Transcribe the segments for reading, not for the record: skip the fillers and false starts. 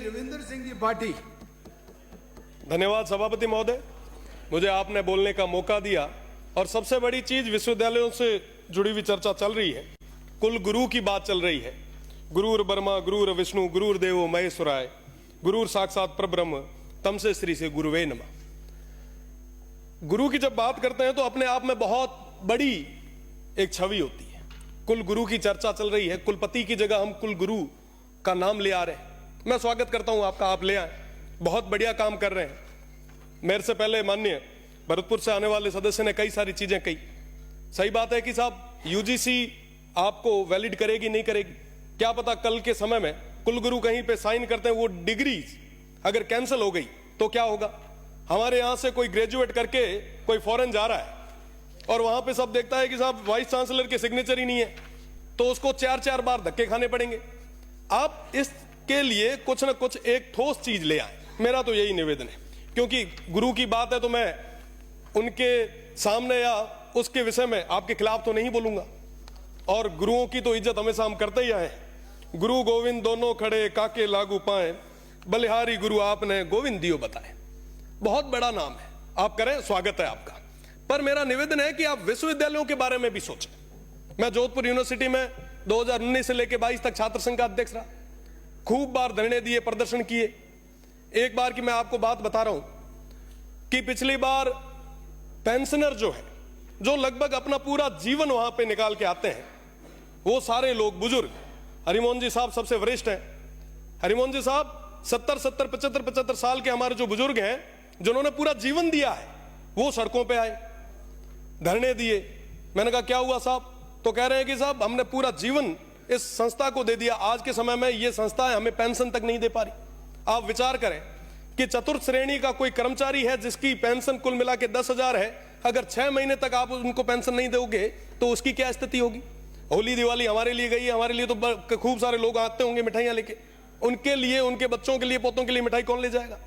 Ravindra Singh ji party. धन्यवाद सभापति महोदय, मुझे आपने बोलने का मौका दिया। और सबसे बड़ी चीज, विश्वविद्यालयों से जुड़ी हुई चर्चा चल रही है, कुल गुरु की बात चल रही है। गुरुर ब्रह्मा गुरुर विष्णु गुरुर देवो महेश्वराय गुरुर साक्षात परब्रह्म तमसे श्री से गुरुवे नमः। गुरु की जब बात करते हैं तो अपने आप में बहुत बड़ी एक छवि होती है। कुल गुरु की चर्चा चल रही है, कुलपति की जगह हम कुल गुरु का नाम ले आ रहे हैं। मैं स्वागत करता हूं आपका, आप ले आए, बहुत बढ़िया काम कर रहे हैं। मेरे से पहले माननीय भरतपुर से आने वाले सदस्य ने कई सारी चीजें कही। सही बात है कि साहब यूजीसी आपको वैलिड करेगी नहीं करेगी, क्या पता कल के समय में कुलगुरु कहीं पे साइन करते हैं, वो डिग्री अगर कैंसिल हो गई तो क्या होगा। हमारे यहां से कोई ग्रेजुएट करके कोई फॉरेन जा रहा है और वहां पे सब देखता है कि साहब वाइस चांसलर के सिग्नेचर ही नहीं है, तो उसको 4-4 बार धक्के खाने पड़ेंगे। आप इसके लिए कुछ ना कुछ एक ठोस चीज ले आए, मेरा तो यही निवेदन है। क्योंकि गुरु की बात है तो मैं उनके सामने या उसके विषय में आपके खिलाफ तो नहीं बोलूंगा, और गुरुओं की तो इज्जत हमेशा हम करते ही आए। गुरु गोविंद दोनों खड़े काके लागू पाए, बलिहारी गुरु आपने गोविंद दियो बताए। बहुत बड़ा नाम है, आप करें, स्वागत है आपका। पर मेरा निवेदन है कि आप विश्वविद्यालयों के बारे में भी सोचें। मैं जोधपुर यूनिवर्सिटी में 2019 से लेकर 22 तक छात्र संघ का अध्यक्ष रहा, खूब बार धरने दिए, प्रदर्शन किए। एक बार की मैं आपको बात बता रहा हूं कि पिछली बार पेंशनर जो है, जो लगभग अपना पूरा जीवन वहां पे निकाल के आते हैं, वो सारे लोग बुजुर्ग, हरिमोहन जी साहब सबसे वरिष्ठ हैं। हरिमोहन जी साहब 70, 75 साल के हमारे जो बुजुर्ग हैं, जिन्होंने पूरा जीवन दिया है, वो सड़कों पे आए, धरने दिए। मैंने कहा क्या हुआ साहब, तो कह रहे हैं कि साहब हमने पूरा जीवन इस संस्था को दे दिया, आज के समय में ये संस्था हमें पेंशन तक नहीं दे पा रही। आप विचार करें कि चतुर्थ श्रेणी का कोई कर्मचारी है जिसकी पेंशन कुल मिला के 10,000 है, अगर 6 महीने तक आप उनको पेंशन नहीं दोगे तो उसकी क्या स्थिति होगी। होली दिवाली हमारे लिए गई है, हमारे लिए तो खूब सारे लोग आते होंगे मिठाइयां लेके, उनके लिए, उनके बच्चों के लिए, पोतों के लिए मिठाई कौन ले जाएगा,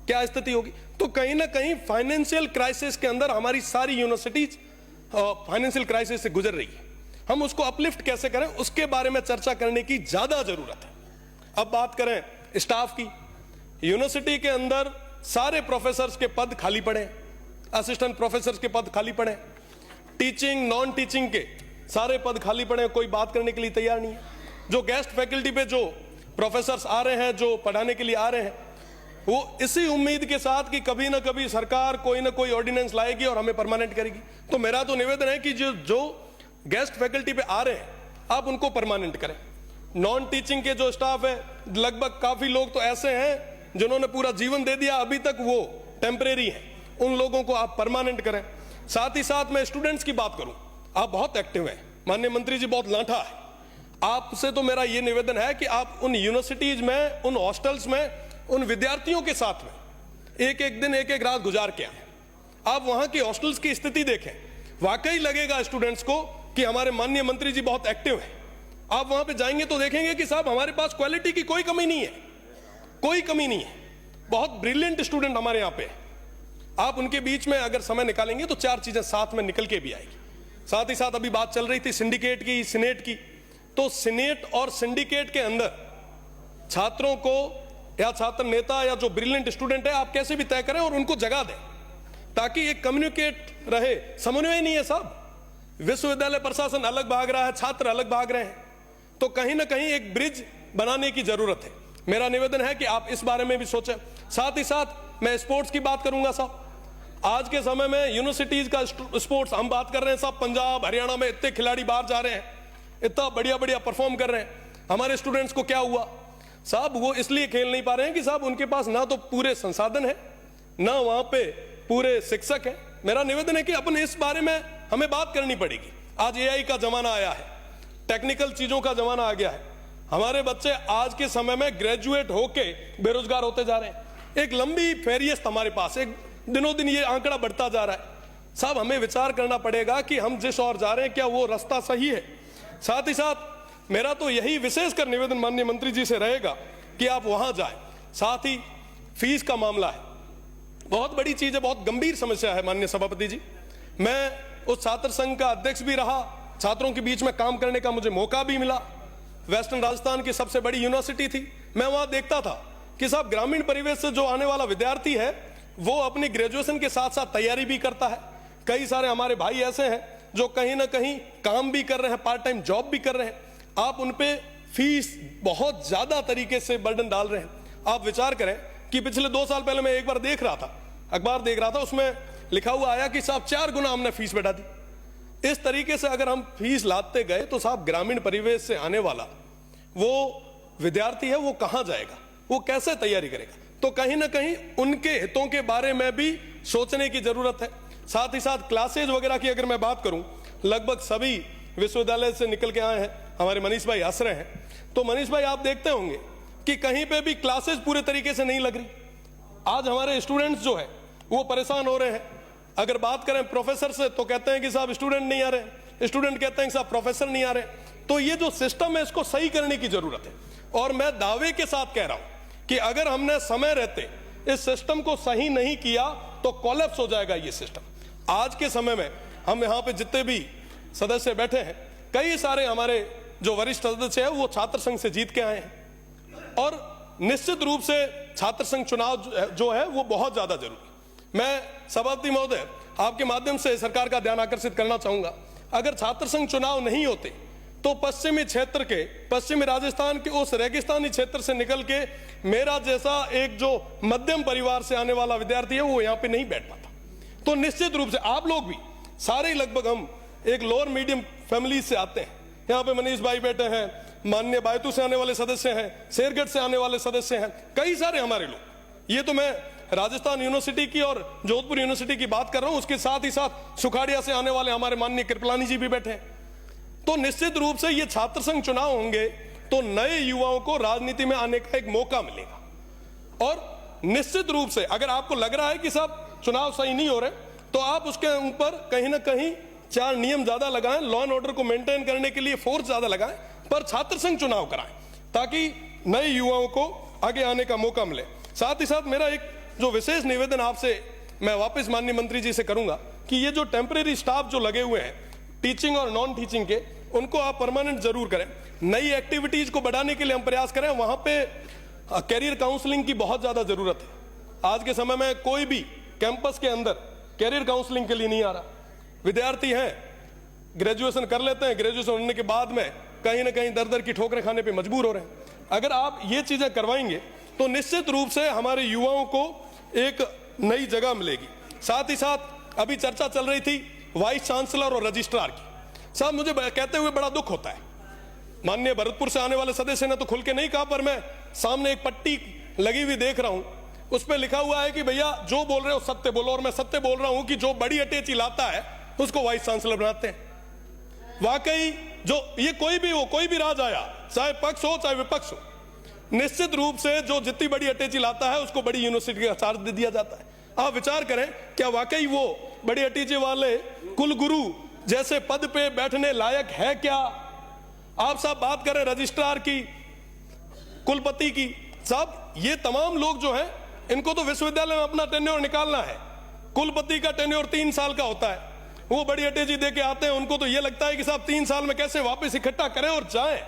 क्या स्थिति होगी। तो कहीं ना कहीं फाइनेंशियल क्राइसिस के अंदर हमारी सारी यूनिवर्सिटीज फाइनेंशियल क्राइसिस से गुजर रही है। हम उसको अपलिफ्ट कैसे करें, उसके बारे में चर्चा करने की ज्यादा जरूरत है। अब बात करें स्टाफ की, यूनिवर्सिटी के अंदर सारे प्रोफेसर्स के पद खाली पड़े, असिस्टेंट प्रोफेसर्स के पद खाली पड़े, टीचिंग नॉन टीचिंग के सारे पद खाली पड़े, कोई बात करने के लिए तैयार नहीं है। जो गेस्ट फैकल्टी पे जो प्रोफेसर्स आ रहे हैं, जो पढ़ाने के लिए आ रहे हैं, वो इसी उम्मीद के साथ कि कभी ना कभी सरकार कोई ना कोई ऑर्डिनेंस लाएगी और हमें परमानेंट करेगी। तो मेरा तो निवेदन है कि जो गेस्ट फैकल्टी पे आ रहे हैं, आप उनको परमानेंट करें। नॉन टीचिंग के जो स्टाफ है, लगभग काफी लोग तो ऐसे हैं जिन्होंने पूरा जीवन दे दिया, अभी तक वो टेम्परेरी है, उन लोगों को आप परमानेंट करें। साथ ही साथ मैं स्टूडेंट्स की बात करूं, आप बहुत एक्टिव हैं, माननीय मंत्री जी बहुत लांठा है। आपसे तो मेरा ये निवेदन है कि आप उन यूनिवर्सिटीज में, उन हॉस्टल्स में, उन विद्यार्थियों के साथ में एक एक दिन, एक एक रात गुजार के आए। आप वहां की हॉस्टल्स की स्थिति देखें, वाकई लगेगा स्टूडेंट्स को कि हमारे माननीय मंत्री जी बहुत एक्टिव हैं। आप वहां पे जाएंगे तो देखेंगे कि साहब हमारे पास क्वालिटी की कोई कमी नहीं है, कोई कमी नहीं है। बहुत ब्रिलियंट स्टूडेंट हमारे यहाँ पे। आप उनके बीच में अगर समय निकालेंगे तो 4 चीजें साथ में निकल के भी आएगी। साथ ही साथ अभी बात चल रही थी सिंडिकेट की, सिनेट की, तो सिनेट और सिंडिकेट के अंदर छात्रों को या छात्र नेता या जो ब्रिलियंट स्टूडेंट है, आप कैसे भी तय करें और उनको जगह दें, ताकि एक कम्युनिकेट रहे। समन्वय नहीं है साहब, विश्वविद्यालय प्रशासन अलग भाग रहा है, छात्र अलग भाग रहे हैं, तो कहीं ना कहीं एक ब्रिज बनाने की जरूरत है। मेरा निवेदन है कि आप इस बारे में भी सोचें। साथ ही साथ मैं स्पोर्ट्स की बात करूंगा साहब। आज के समय में यूनिवर्सिटीज का स्पोर्ट्स हम बात कर रहे हैं साहब, पंजाब हरियाणा में इतने खिलाड़ी बाहर जा रहे हैं, इतना बढ़िया बढ़िया परफॉर्म कर रहे हैं। हमारे स्टूडेंट्स को क्या हुआ साहब, वो इसलिए खेल नहीं पा रहे हैं कि साहब उनके पास ना तो पूरे संसाधन है, ना वहां पे पूरे शिक्षक है। मेरा निवेदन है कि अपन इस बारे में हमें बात करनी पड़ेगी। आज एआई का जमाना आया है, टेक्निकल चीजों का जमाना आ गया है। हमारे बच्चे आज के समय में ग्रेजुएट होके बेरोजगार होते जा रहे हैं। एक लंबी फेरियस्त हमारे पास, एक दिनों दिन ये आंकड़ा बढ़ता जा रहा है। साहब हमें विचार करना पड़ेगा कि हम जिस ओर जा रहे हैं क्या वो रास्ता सही है। साथ ही साथ मेरा तो यही विशेषकर निवेदन माननीय मंत्री जी से रहेगा कि आप वहां जाएं। साथ ही फीस का मामला है, बहुत बड़ी चीज है, बहुत गंभीर समस्या है माननीय सभापति जी। मैं उस छात्र संघ का अध्यक्ष भी रहा, छात्रों के बीच में काम करने का मुझे मौका भी मिला। वेस्टर्न राजस्थान की सबसे बड़ी यूनिवर्सिटी थी, मैं वहां देखता था कि साहब ग्रामीण परिवेश से जो आने वाला विद्यार्थी है वो अपनी ग्रेजुएशन के साथ साथ तैयारी भी करता है। कई सारे हमारे भाई ऐसे हैं जो कहीं ना कहीं काम भी कर रहे हैं, पार्ट टाइम जॉब भी कर रहे हैं। आप उन पे फीस बहुत ज्यादा तरीके से बर्डन डाल रहे हैं। आप विचार करें कि पिछले 2 साल पहले मैं एक बार देख रहा था, अखबार देख रहा था, उसमें लिखा हुआ आया कि साहब 4 गुना हमने फीस बढ़ा दी। इस तरीके से अगर हम फीस लाते गए तो साहब ग्रामीण परिवेश से आने वाला वो विद्यार्थी है वो कहां जाएगा, वो कैसे तैयारी करेगा? तो कहीं ना कहीं उनके हितों के बारे में भी सोचने की जरूरत है। साथ ही साथ क्लासेज वगैरह की अगर मैं बात करूं, लगभग सभी विश्वविद्यालय से निकल के आए हैं। हमारे मनीष भाई हंस रहे हैं, तो मनीष भाई आप देखते होंगे कि कहीं पे भी क्लासेज पूरे तरीके से नहीं लग रही। आज हमारे स्टूडेंट्स जो है वो परेशान हो रहे हैं। अगर बात करें प्रोफेसर से तो कहते हैं कि साहब स्टूडेंट नहीं आ रहे, स्टूडेंट कहते हैं कि साहब प्रोफेसर नहीं आ रहे। तो ये जो सिस्टम है इसको सही करने की जरूरत है। और मैं दावे के साथ कह रहा हूं कि अगर हमने समय रहते इस सिस्टम को सही नहीं किया तो कोलैप्स हो जाएगा ये सिस्टम। आज के समय में हम यहाँ पे जितने भी सदस्य बैठे हैं, कई सारे हमारे जो वरिष्ठ सदस्य हैं वो छात्र संघ से जीत के आए हैं और निश्चित रूप से छात्र संघ चुनाव जो है वो बहुत ज्यादा जरूरी। मैं सभापति महोदय आपके माध्यम से सरकार का ध्यान आकर्षित करना चाहूंगा, अगर छात्र संघ चुनाव नहीं होते तो पश्चिमी क्षेत्र के, पश्चिमी राजस्थान के उस रेगिस्तानी क्षेत्र से निकल के मेरा जैसा एक जो मध्यम परिवार से आने वाला विद्यार्थी है वो यहाँ पे नहीं बैठ पाता। तो निश्चित रूप से आप लोग भी सारे लगभग हम एक लोअर मीडियम फैमिली से आते हैं। यहाँ पे मनीष भाई बैठे हैं, माननीय बायतू से आने वाले सदस्य हैं, शेरगढ़ से आने वाले सदस्य हैं, कई सारे हमारे लोग। ये तो मैं राजस्थान यूनिवर्सिटी की और जोधपुर यूनिवर्सिटी की बात कर रहा हूं, उसके साथ ही साथ सुखाड़िया से आने वाले हमारे माननीय कृपलानी जी भी बैठे हैं। तो निश्चित रूप से ये छात्र संघ चुनाव होंगे तो नए युवाओं को राजनीति में आने का एक मौका मिलेगा। और निश्चित रूप से अगर आपको लग रहा है कि साहब चुनाव सही नहीं हो रहे तो आप उसके ऊपर कहीं ना कहीं 4 नियम ज्यादा लगाएं, लॉ एंड ऑर्डर को मेंटेन करने के लिए फोर्स ज्यादा लगाएं, पर छात्र संघ चुनाव कराएं ताकि नए युवाओं को आगे आने का मौका मिले। साथ ही साथ मेरा एक जो विशेष निवेदन आपसे मैं वापस माननीय मंत्री जी से करूंगा कि ये जो टेम्परेरी स्टाफ जो लगे हुए हैं टीचिंग और नॉन टीचिंग के, उनको आप परमानेंट जरूर करें। नई एक्टिविटीज को बढ़ाने के लिए हम प्रयास करें। वहां पे कैरियर काउंसलिंग की बहुत ज्यादा जरूरत है। आज के समय में कोई भी कैंपस के अंदर कैरियर काउंसलिंग के लिए नहीं आ रहा। विद्यार्थी हैं, ग्रेजुएशन कर लेते हैं, ग्रेजुएशन होने के बाद में कहीं ना कहीं दर दर की ठोकरें खाने पे मजबूर हो रहे हैं। अगर आप ये चीजें करवाएंगे तो निश्चित रूप से हमारे युवाओं को एक नई जगह मिलेगी। साथ ही साथ अभी चर्चा चल रही थी वाइस चांसलर और रजिस्ट्रार की। साहब मुझे कहते हुए बड़ा दुख होता है, माननीय भरतपुर से आने वाले सदस्य ने तो खुल के नहीं कहा, पर मैं सामने एक पट्टी लगी हुई देख रहा हूं, उस पर लिखा हुआ है कि भैया जो बोल रहे हो सत्य बोलो। और मैं सत्य बोल रहा हूं कि जो बड़ी अटैची लाता है उसको वाइस चांसलर बनाते हैं। वाकई जो ये कोई भी हो, कोई भी राज आया, चाहे पक्ष हो चाहे विपक्ष हो, निश्चित रूप से जो जितनी बड़ी अटैची लाता है उसको बड़ी यूनिवर्सिटी का चार्ज दे दिया जाता है। आप विचार करें, क्या वाकई वो बड़ी अटैची वाले कुलगुरु जैसे पद पे बैठने लायक है क्या? आप साहब बात करें रजिस्ट्रार की, कुलपति की, साहब ये तमाम लोग जो हैं इनको तो विश्वविद्यालय में अपना टेन्योर निकालना है। कुलपति का टेन्योर 3 साल का होता है, वो बड़ी अटैची दे के आते हैं, उनको तो ये लगता है कि साहब 3 साल में कैसे वापस इकट्ठा करें और जाएं।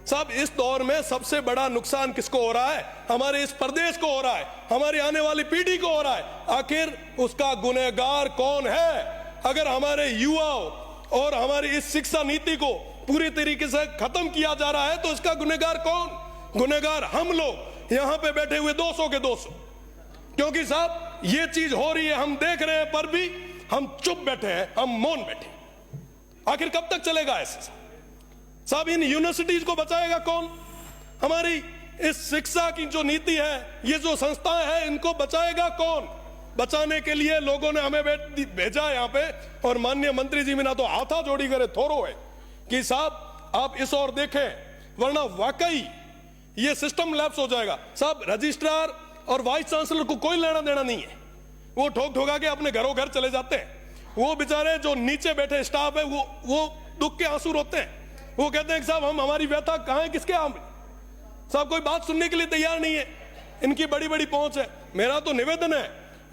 साहब इस दौर में सबसे बड़ा नुकसान किसको हो रहा है? हमारे इस प्रदेश को हो रहा है, हमारी आने वाली पीढ़ी को हो रहा है। आखिर उसका गुनहगार कौन है? अगर हमारे युवाओं और हमारी इस शिक्षा नीति को पूरी तरीके से खत्म किया जा रहा है तो इसका गुनहगार कौन? गुनहगार हम लोग यहां पे बैठे हुए 200 के 200। क्योंकि साहब ये चीज हो रही है, हम देख रहे हैं, पर भी हम चुप बैठे हैं, हम मौन बैठे। आखिर कब तक चलेगा ऐसे? साहब इन यूनिवर्सिटीज को बचाएगा कौन? हमारी इस शिक्षा की जो नीति है, ये जो संस्थाएं हैं, इनको बचाएगा कौन? बचाने के लिए लोगों ने हमें भेजा यहाँ पे, और माननीय मंत्री जी बिना तो हाथा जोड़ी करे थोरो है कि साहब आप इस ओर देखें, वरना वाकई ये सिस्टम लैप्स हो जाएगा। साहब रजिस्ट्रार और वाइस चांसलर को कोई लेना देना नहीं है, वो ठोक ठोका के अपने घरों घर चले जाते हैं। वो बेचारे जो नीचे बैठे स्टाफ है वो दुख के आंसू रोते हैं। वो कहते हैं कि साहब हम हमारी व्यथा कहां है, किसके आम? साहब कोई बात सुनने के लिए तैयार नहीं है, इनकी बड़ी बड़ी पहुंच है। मेरा तो निवेदन है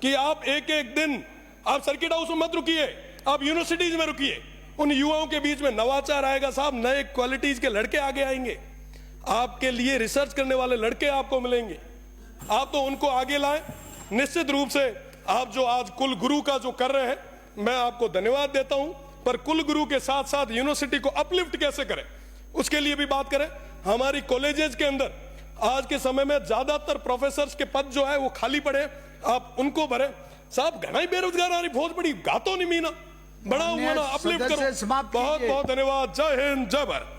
कि आप एक एक दिन आप सर्किट हाउस में मत रुकिए, आप यूनिवर्सिटीज में रुकिए। उन युवाओं के बीच में नवाचार आएगा साहब, नए क्वालिटीज के लड़के आगे आएंगे, आपके लिए रिसर्च करने वाले लड़के आपको मिलेंगे, आप तो उनको आगे लाएं। निश्चित रूप से आप जो आज कुल गुरु का जो कर रहे हैं, मैं आपको धन्यवाद देता हूं, पर कुल गुरु के साथ साथ यूनिवर्सिटी को अपलिफ्ट कैसे करें उसके लिए भी बात करें। हमारी कॉलेजेस के अंदर आज के समय में ज्यादातर प्रोफेसर्स के पद जो है वो खाली पड़े, आप उनको भरे। साहब घना बेरोजगार आ रही, बहुत बड़ी गातो नहीं मीना, बड़ा हुआ ना, अपलिफ्ट करो। बहुत बहुत धन्यवाद। जय हिंद, जय भारत।